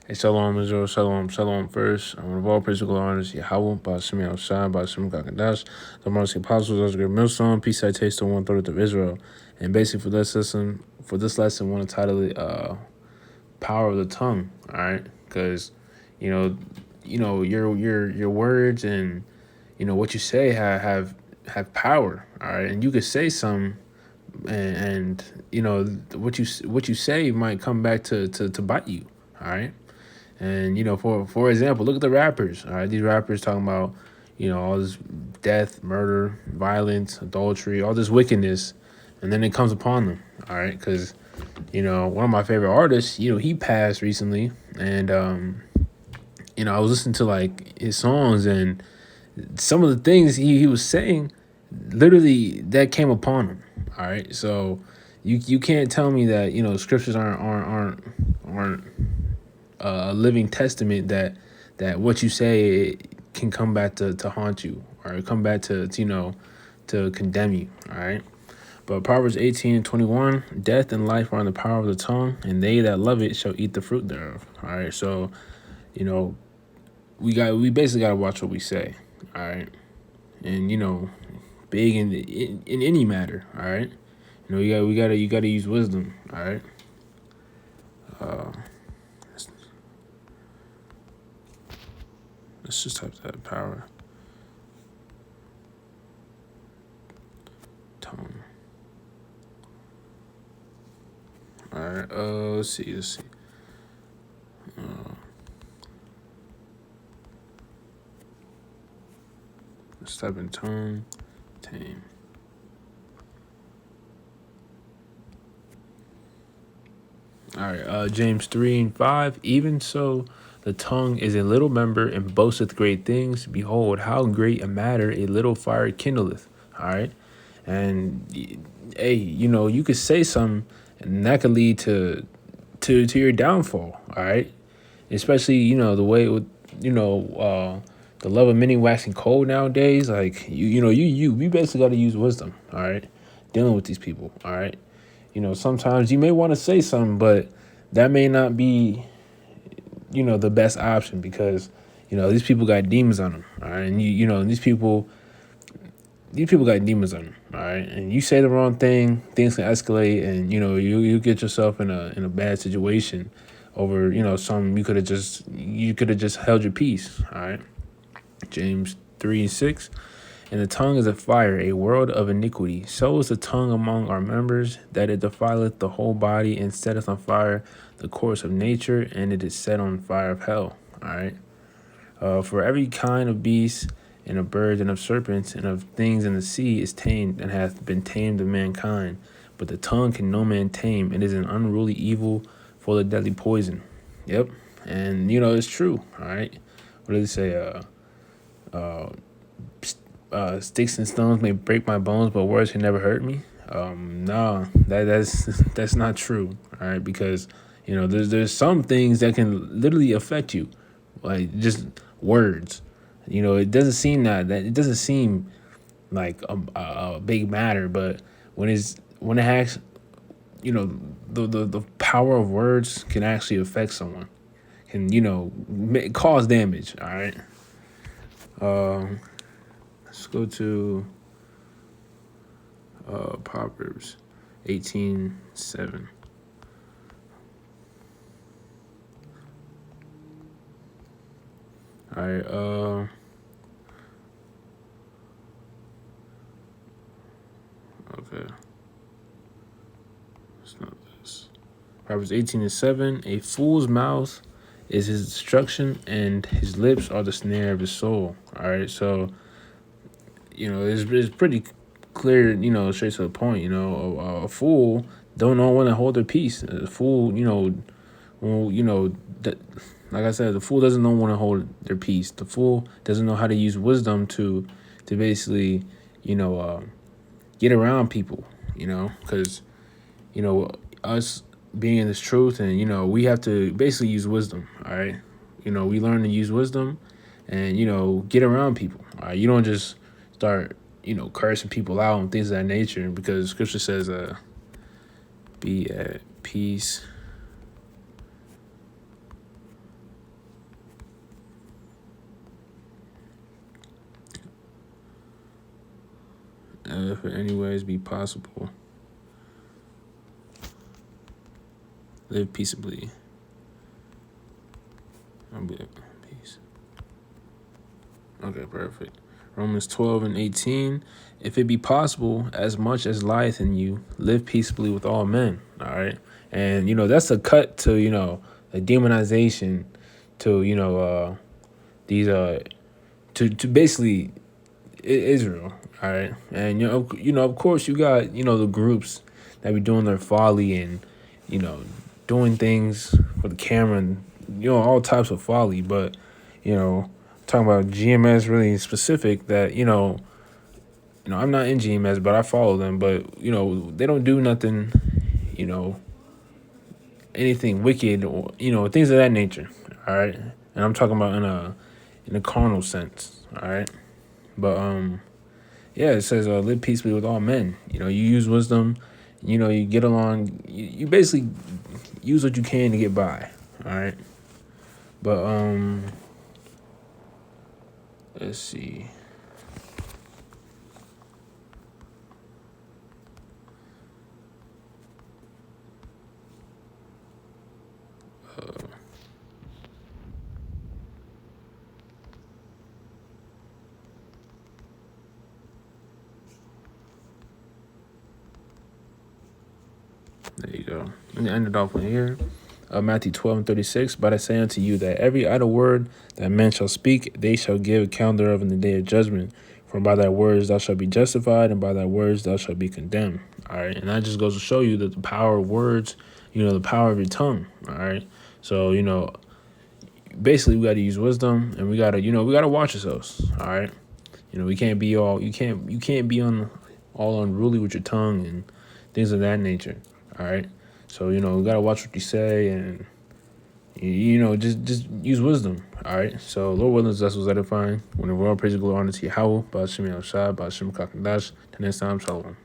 Hey, Shalom, Israel, Shalom, Shalom first. I want to all praise and glory honors Yahweh, by Shemi Shai, by Shemi Kakadash, the Mercy Apostles, those great millstone, peace I taste on 1/3 of Israel. And basically for this lesson, I want to title it Power of the Tongue, all right? Because, you know, your words and what you say have power, all right? And you could say some and what you say might come back to bite you, all right? And for example, look at the rappers. All right, these rappers talking about all this death, murder, violence, adultery, all this wickedness, and then it comes upon them. All right, because one of my favorite artists, he passed recently, and I was listening to like his songs, and some of the things he was saying, literally that came upon him. All right, so you can't tell me that scriptures aren't a living testament that what you say can come back to haunt you or come back to condemn you. All right. But Proverbs 18:21, death and life are in the power of the tongue, and they that love it shall eat the fruit thereof. All right. So, you know, we basically gotta watch what we say. All right. And big in any matter. All right. You gotta use wisdom. All right. Uh, let's just type that power tongue. All right. Let's see. Uh, let's type in tongue, tame. All right. James 3:5. Even so, the tongue is a little member and boasteth great things. Behold, how great a matter a little fire kindleth. All right. And hey, you could say something, and that could lead to your downfall. All right. Especially the way with the love of many waxing cold nowadays. Like we basically got to use wisdom. All right, dealing with these people. All right, sometimes you may want to say something, but that may not be the best option because these people got demons on them. All right, and these people got demons on them. All right, and you say the wrong thing, things can escalate, and you get yourself in a bad situation over some you could have just held your peace. All right, James 3:6. And the tongue is a fire, a world of iniquity. So is the tongue among our members, that it defileth the whole body and setteth on fire the course of nature, and it is set on fire of hell. All right. For every kind of beast and of birds and of serpents and of things in the sea is tamed and hath been tamed of mankind. But the tongue can no man tame. It is an unruly evil full of deadly poison. Yep. And it's true. All right. What do they say? Uh, Sticks and stones may break my bones, but words can never hurt me. No, that's not true. All right, because there's some things that can literally affect you, like just words. It doesn't seem that it doesn't seem like a big matter, but when it has, the power of words can actually affect someone, can cause damage. All right. Let's go to Proverbs 18:7. All right. Okay. It's not this. Proverbs 18:7. A fool's mouth is his destruction, and his lips are the snare of his soul. All right. So it's pretty clear. Straight to the point. A fool don't know when to hold their peace. A fool, well, that, like I said, the fool doesn't know when to hold their peace. The fool doesn't know how to use wisdom to basically, get around people. Because us being in this truth, and we have to basically use wisdom. All right, we learn to use wisdom, and get around people. All right, you don't just start cursing people out and things of that nature, because Scripture says, be at peace if it anyways be possible, live peaceably. Peace. Okay, perfect. Romans 12:18. If it be possible, as much as lieth in you, live peaceably with all men. All right. And, that's a cut to, a demonization to, these, to basically Israel. All right. And, of course, you got, the groups that be doing their folly and, doing things for the camera and, all types of folly. But, talking about GMS really specific that, I'm not in GMS, but I follow them. But, they don't do nothing, anything wicked or, things of that nature. All right. And I'm talking about in a carnal sense. All right. But, yeah, it says live peaceably with all men. You use wisdom, you get along, you basically use what you can to get by. All right. But, let's see. There you go. And end it off with here. Matthew 12:36. But I say unto you that every idle word that men shall speak, they shall give account thereof in the day of judgment. For by thy words thou shalt be justified, and by thy words thou shalt be condemned. All right. And that just goes to show you that the power of words, the power of your tongue. All right. So, basically we got to use wisdom, and we got to watch ourselves. All right. We can't be you can't be all unruly with your tongue and things of that nature. All right. So, we got to watch what you say, and, just use wisdom. All right. So, Lord willing, that's what's edifying. When the world praise and glory honor to Yahweh, Ba'ashem Yahushua, Ba'ashem Kakadash, to next time, Shalom.